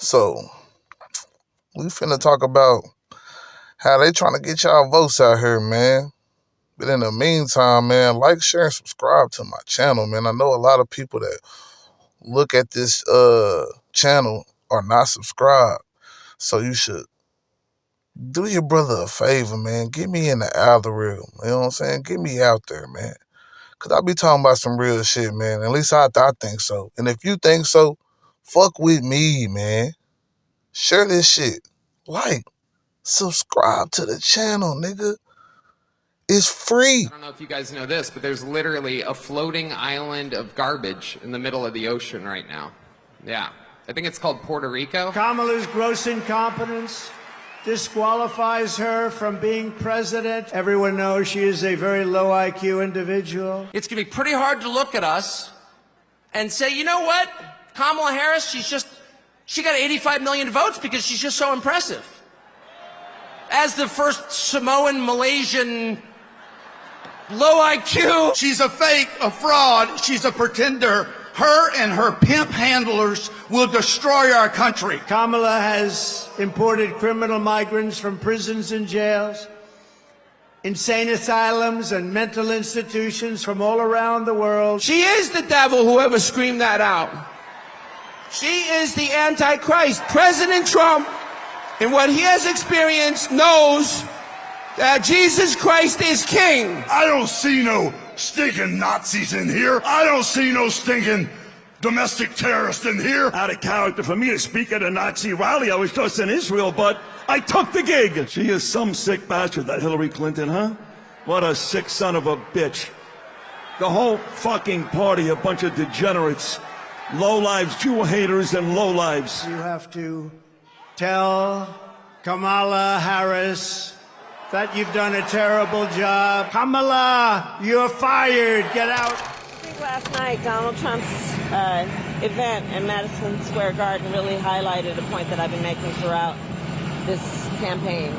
So we finna talk about how they trying to get y'all votes out here, man. But in the meantime, man, like, share, and subscribe to my channel, man. I know a lot of people that look at this channel are not subscribed. So you should do your brother a favor, man. Get me in the algorithm. You know what I'm saying? Get me out there, man. Cause I be talking about some real shit, man. At least I think so. And if you think so, fuck with me, man. Share this shit. Like, subscribe to the channel, nigga. It's free. I don't know if you guys know this, but there's literally a floating island of garbage in the middle of the ocean right now. Yeah. I think it's called Puerto Rico. Kamala's gross incompetence disqualifies her from being president. Everyone knows she is a very low IQ individual. It's going to be pretty hard to look at us and say, you know what? Kamala Harris, she got 85 million votes because she's just so impressive. As the first Samoan, Malaysian, low IQ. She's a fake, a fraud. She's a pretender. Her and her pimp handlers will destroy our country. Kamala has imported criminal migrants from prisons and jails, insane asylums and mental institutions from all around the world. She is the devil, whoever screamed that out. She is the Antichrist. President Trump, in what he has experienced, knows that Jesus Christ is king. I don't see no stinking Nazis in here. I don't see no stinking domestic terrorists in here. Out of character for me to speak at a Nazi rally. I was just in Israel, but I took the gig. She is some sick bastard, that Hillary Clinton, huh? What a sick son of a bitch. The whole fucking party, a bunch of degenerates, lowlives, Jew haters, and lowlives. You have to tell Kamala Harris that you've done a terrible job. Kamala, you're fired. Get out. I think last night Donald Trump's event in Madison Square Garden really highlighted a point that I've been making throughout this campaign.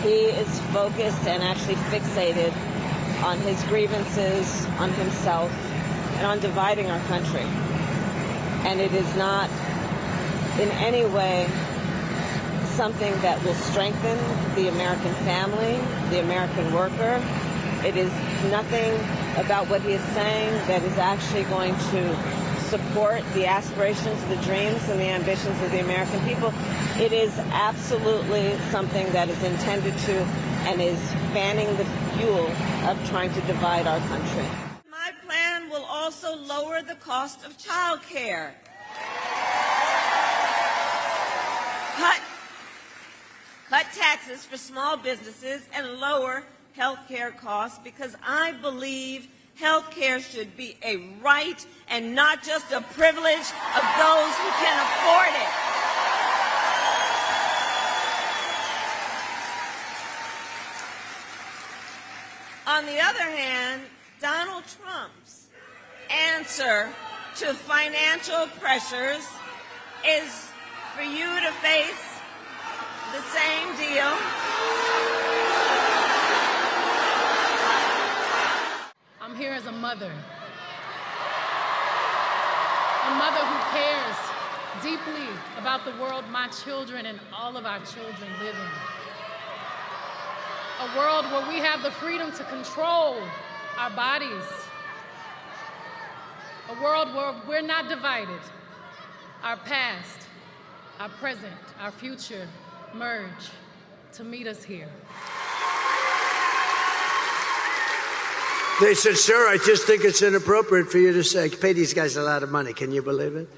He is focused and actually fixated on his grievances, on himself, and on dividing our country. And it is not in any way something that will strengthen the American family, the American worker. It is nothing about what he is saying that is actually going to support the aspirations, the dreams, and the ambitions of the American people. It is absolutely something that is intended to and is fanning the fuel of trying to divide our country. My plan will also lower the cost of child care. Cut taxes for small businesses and lower health care costs, because I believe health care should be a right and not just a privilege of those who can afford it. On the other hand, Donald Trump's answer to financial pressures is for you to face the same deal. I'm here as a mother who cares deeply about the world my children and all of our children live in. A world where we have the freedom to control our bodies. A world where we're not divided. Our past, our present, our future merge to meet us here. They said, sir, I just think it's inappropriate for you to say, pay these guys a lot of money. Can you believe it?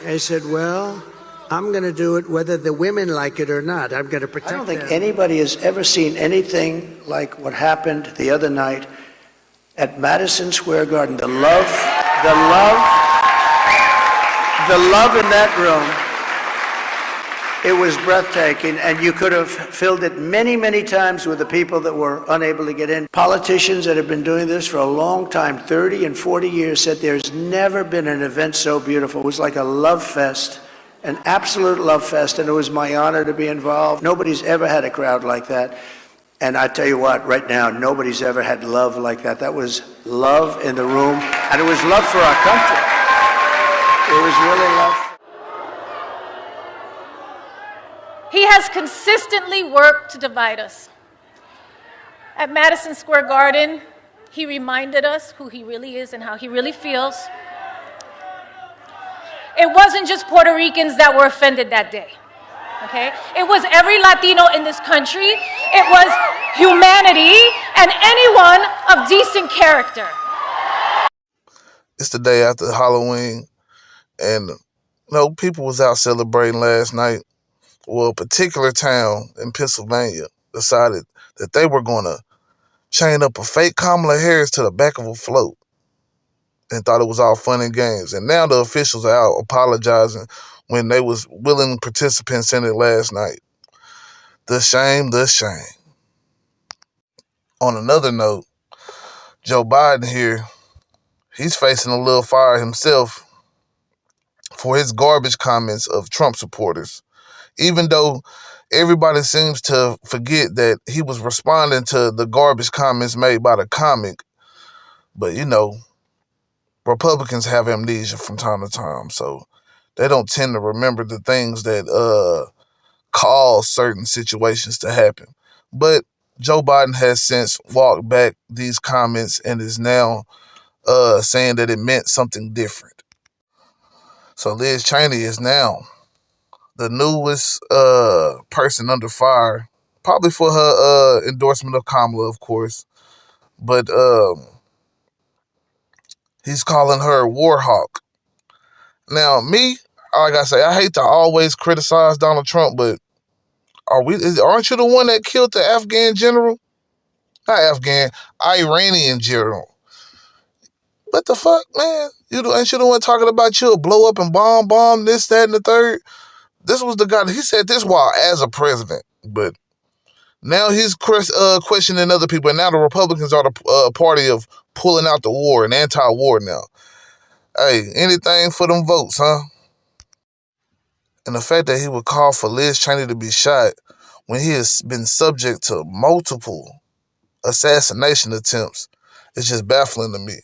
I said, well, I'm going to do it whether the women like it or not. I'm going to protect them. I don't think anybody has ever seen anything like what happened the other night at Madison Square Garden. The love in that room. It was breathtaking, and you could have filled it many, many times with the people that were unable to get in. Politicians that have been doing this for a long time, 30 and 40 years, said there's never been an event so beautiful. It was like a love fest, an absolute love fest, and it was my honor to be involved. Nobody's ever had a crowd like that. And I tell you what, right now, nobody's ever had love like that. That was love in the room, and it was love for our country. It was really love. has consistently worked to divide us. At Madison Square Garden, he reminded us who he really is and how he really feels. It wasn't just Puerto Ricans that were offended that day, okay? It was every Latino in this country. It was humanity and anyone of decent character. It's the day after Halloween, and people was out celebrating last night. Well, a particular town in Pennsylvania decided that they were going to chain up a fake Kamala Harris to the back of a float and thought it was all fun and games. And now the officials are out apologizing when they was willing participants in it last night. The shame, the shame. On another note, Joe Biden here, he's facing a little fire himself for his garbage comments of Trump supporters. Even though everybody seems to forget that he was responding to the garbage comments made by the comic. But, Republicans have amnesia from time to time, so they don't tend to remember the things that cause certain situations to happen. But Joe Biden has since walked back these comments and is now saying that it meant something different. So Liz Cheney is now the newest person under fire, probably for her endorsement of Kamala, of course. But he's calling her a war hawk. Now, me, like I say, I hate to always criticize Donald Trump, but aren't you the one that killed the Afghan general? Not Afghan, Iranian general. What the fuck, man? Ain't you the one talking about you'll blow up and bomb, this, that, and the third? This was the guy, he said this while as a president, but now he's questioning other people, and now the Republicans are the party of pulling out the war and anti-war now. Hey, anything for them votes, huh? And the fact that he would call for Liz Cheney to be shot when he has been subject to multiple assassination attempts is just baffling to me.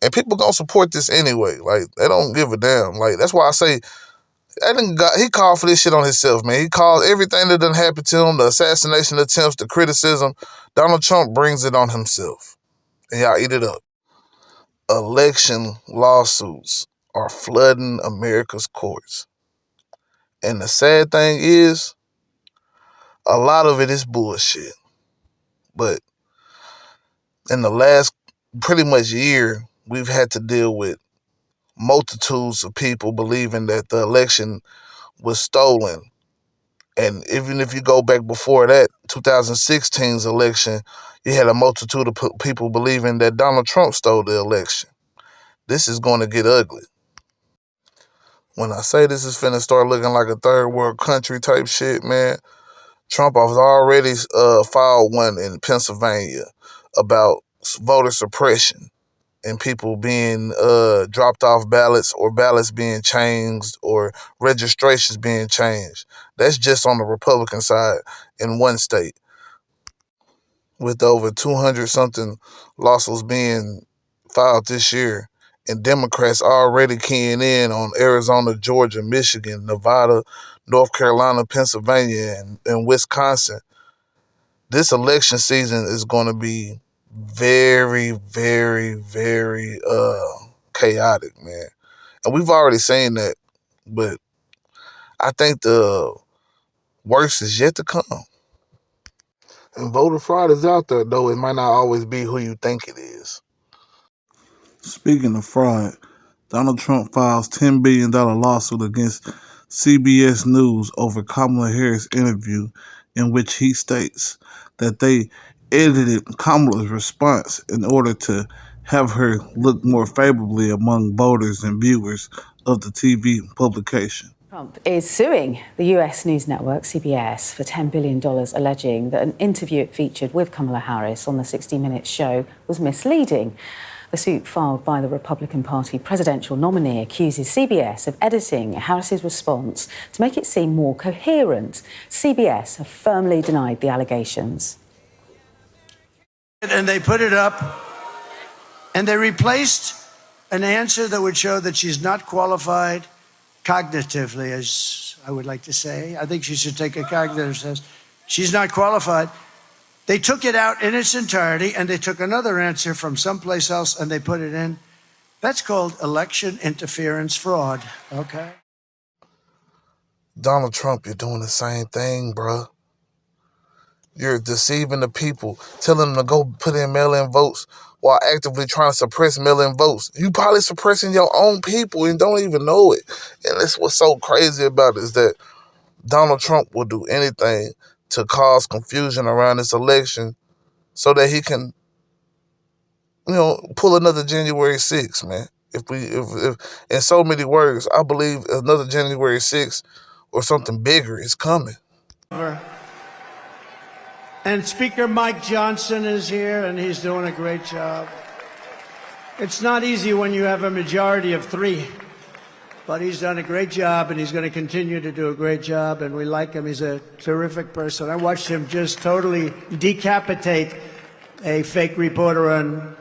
And people gonna support this anyway. Like, they don't give a damn. Like, that's why I say, he called for this shit on himself, man. He called everything that done happened to him, the assassination attempts, the criticism. Donald Trump brings it on himself. And y'all eat it up. Election lawsuits are flooding America's courts. And the sad thing is, a lot of it is bullshit. But in the last pretty much year, we've had to deal with multitudes of people believing that the election was stolen. And even if you go back before that, 2016's election, you had a multitude of people believing that Donald Trump stole the election. This is going to get ugly. When I say this is finna start looking like a third world country type shit, man, Trump has already filed one in Pennsylvania about voter suppression and people being dropped off ballots or ballots being changed or registrations being changed. That's just on the Republican side in one state. With over 200-something lawsuits being filed this year, and Democrats already keying in on Arizona, Georgia, Michigan, Nevada, North Carolina, Pennsylvania, and Wisconsin. This election season is going to be very, very, very chaotic, man. And we've already seen that, but I think the worst is yet to come. And voter fraud is out there, though it might not always be who you think it is. Speaking of fraud, Donald Trump files $10 billion lawsuit against CBS News over Kamala Harris' interview, in which he states that they edited Kamala's response in order to have her look more favorably among voters and viewers of the TV publication. Trump is suing the US news network CBS for $10 billion, alleging that an interview it featured with Kamala Harris on the 60 Minutes show was misleading. The suit filed by the Republican Party presidential nominee accuses CBS of editing Harris's response to make it seem more coherent. CBS have firmly denied the allegations. And they put it up, and they replaced an answer that would show that she's not qualified cognitively, as I would like to say. I think she should take a calculator that says she's not qualified. They took it out in its entirety, and they took another answer from someplace else, and they put it in. That's called election interference fraud, okay? Donald Trump, you're doing the same thing, bruh. You're deceiving the people, telling them to go put in mail-in votes while actively trying to suppress mail-in votes. You probably suppressing your own people and don't even know it. And that's what's so crazy about it, is that Donald Trump will do anything to cause confusion around this election so that he can, pull another January 6th, man. If in so many words, I believe another January 6th or something bigger is coming. And Speaker Mike Johnson is here, and he's doing a great job. It's not easy when you have a majority of 3, but he's done a great job, and he's going to continue to do a great job, and we like him. He's a terrific person. I watched him just totally decapitate a fake reporter on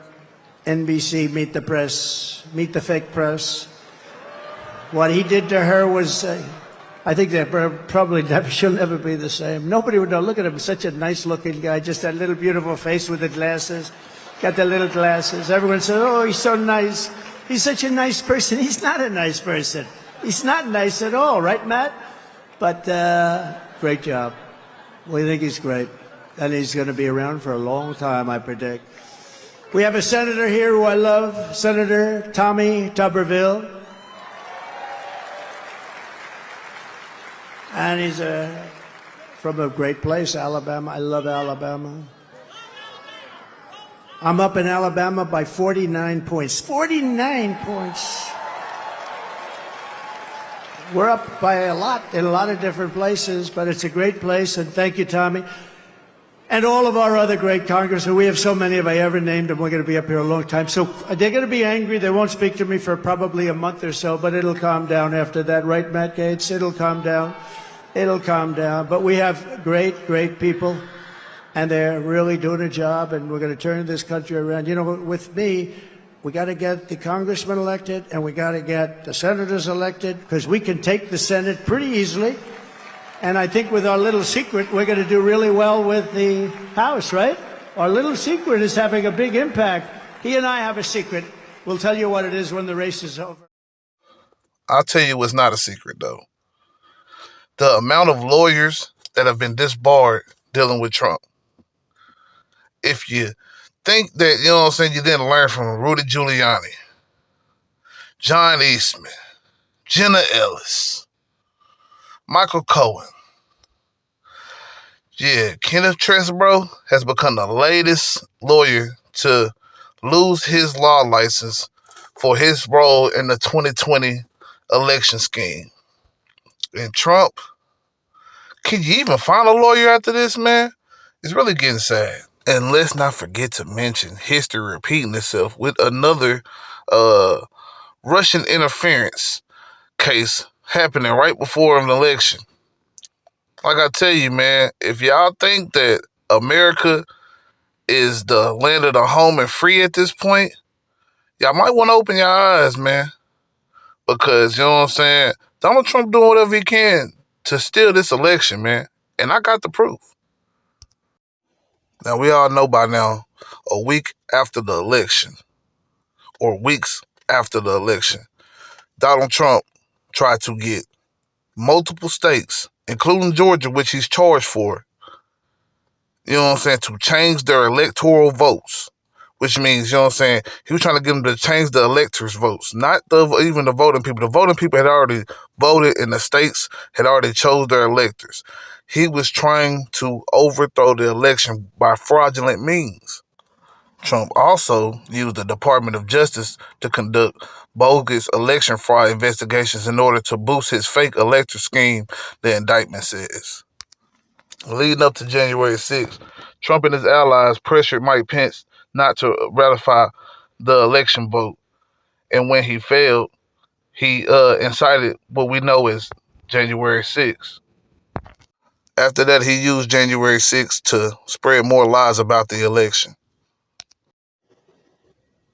NBC, Meet the Fake Press. What he did to her was... I think that probably she'll never be the same. Nobody would know. Look at him, such a nice-looking guy, just that little beautiful face with the glasses. Got the little glasses. Everyone says, oh, he's so nice. He's such a nice person. He's not a nice person. He's not nice at all, right, Matt? But great job. We think he's great. And he's going to be around for a long time, I predict. We have a senator here who I love, Senator Tommy Tuberville. And he's from a great place, Alabama. I love Alabama. I'm up in Alabama by 49 points. 49 points. We're up by a lot in a lot of different places, but it's a great place, and thank you, Tommy. And all of our other great congressmen. We have so many, if I ever named them, we're going to be up here a long time. So they're going to be angry. They won't speak to me for probably a month or so, but it'll calm down after that. Right, Matt Gaetz? It'll calm down. It'll calm down. But we have great, great people, and they're really doing a job, and we're going to turn this country around. You know, with me, we got to get the congressmen elected, and we got to get the senators elected, because we can take the Senate pretty easily. And I think with our little secret, we're going to do really well with the House, right? Our little secret is having a big impact. He and I have a secret. We'll tell you what it is when the race is over. I'll tell you what's not a secret, though. The amount of lawyers that have been disbarred dealing with Trump. If you think that, you know what I'm saying, you didn't learn from Rudy Giuliani, John Eastman, Jenna Ellis, Michael Cohen. Yeah, Kenneth Chesebro has become the latest lawyer to lose his law license for his role in the 2020 election scheme. And Trump, can you even find a lawyer after this, man? It's really getting sad. And let's not forget to mention history repeating itself with another Russian interference case happening right before an election. Like I tell you, man, if y'all think that America is the land of the home and free at this point, y'all might want to open your eyes, man. Because, you know what I'm saying, Donald Trump doing whatever he can to steal this election, man. And I got the proof. Now, we all know by now, a week after the election, or weeks after the election, Donald Trump tried to get multiple states, including Georgia, which he's charged for, you know what I'm saying, to change their electoral votes, which means, you know what I'm saying, he was trying to get them to change the electors' votes, not even the voting people. The voting people had already voted, and the states had already chose their electors. He was trying to overthrow the election by fraudulent means. Trump also used the Department of Justice to conduct bogus election fraud investigations in order to boost his fake electoral scheme, the indictment says. Leading up to January 6th, Trump and his allies pressured Mike Pence not to ratify the election vote. And when he failed, he incited what we know as January 6th. After that, he used January 6th to spread more lies about the election.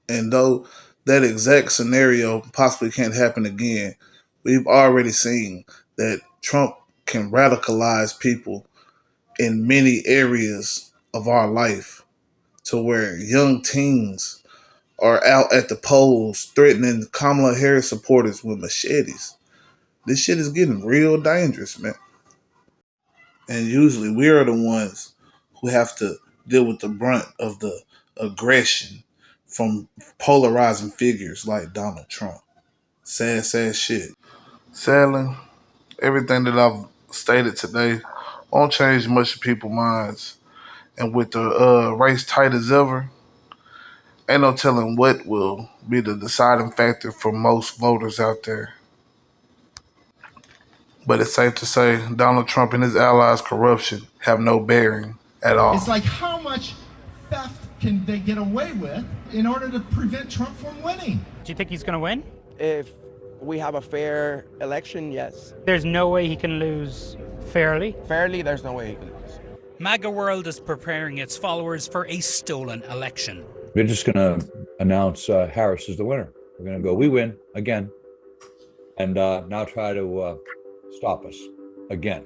And though that exact scenario possibly can't happen again, we've already seen that Trump can radicalize people in many areas of our life to where young teens are out at the polls threatening Kamala Harris supporters with machetes. This shit is getting real dangerous, man. And usually we are the ones who have to deal with the brunt of the aggression from polarizing figures like Donald Trump. Sad, sad shit. Sadly, everything that I've stated today won't change much of people's minds. And with the race tight as ever, ain't no telling what will be the deciding factor for most voters out there. But it's safe to say Donald Trump and his allies' corruption have no bearing at all. It's like, how much theft can they get away with in order to prevent Trump from winning? Do you think he's going to win? If we have a fair election, yes. There's no way he can lose fairly? Fairly, there's no way he can lose. MAGA World is preparing its followers for a stolen election. We're just going to announce Harris is the winner. We're going to go, we win again, and now try to stop us again.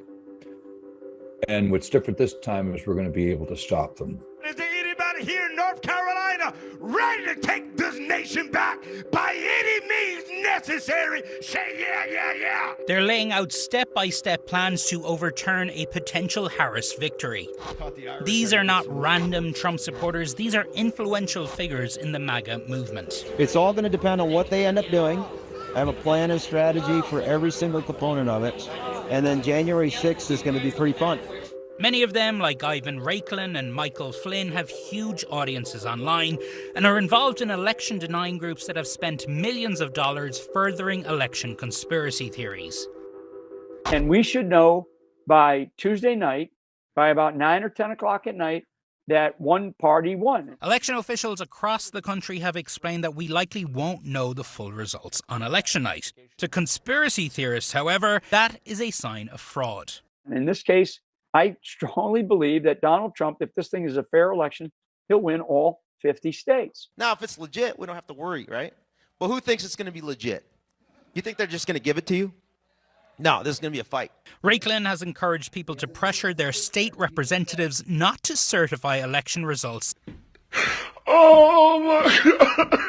And what's different this time is we're going to be able to stop them. Is there anybody here in North Carolina ready to take this nation back by any means necessary? Say yeah, yeah, yeah. They're laying out step-by-step plans to overturn a potential Harris victory. These are not random Trump supporters. These are influential figures in the MAGA movement. It's all going to depend on what they end up doing. I have a plan and strategy for every single component of it. And then January 6th is going to be pretty fun. Many of them, like Ivan Raiklin and Michael Flynn, have huge audiences online and are involved in election-denying groups that have spent millions of dollars furthering election conspiracy theories. And we should know by Tuesday night, by about 9 or 10 o'clock at night, that one party won. Election officials across the country have explained that we likely won't know the full results on election night. To conspiracy theorists, however, that is a sign of fraud. In this case, I strongly believe that Donald Trump, if this thing is a fair election, he'll win all 50 states. Now, if it's legit, we don't have to worry, right? But who thinks it's going to be legit? You think they're just going to give it to you? No, this is going to be a fight. Raiklin has encouraged people to pressure their state representatives not to certify election results. Oh, my God.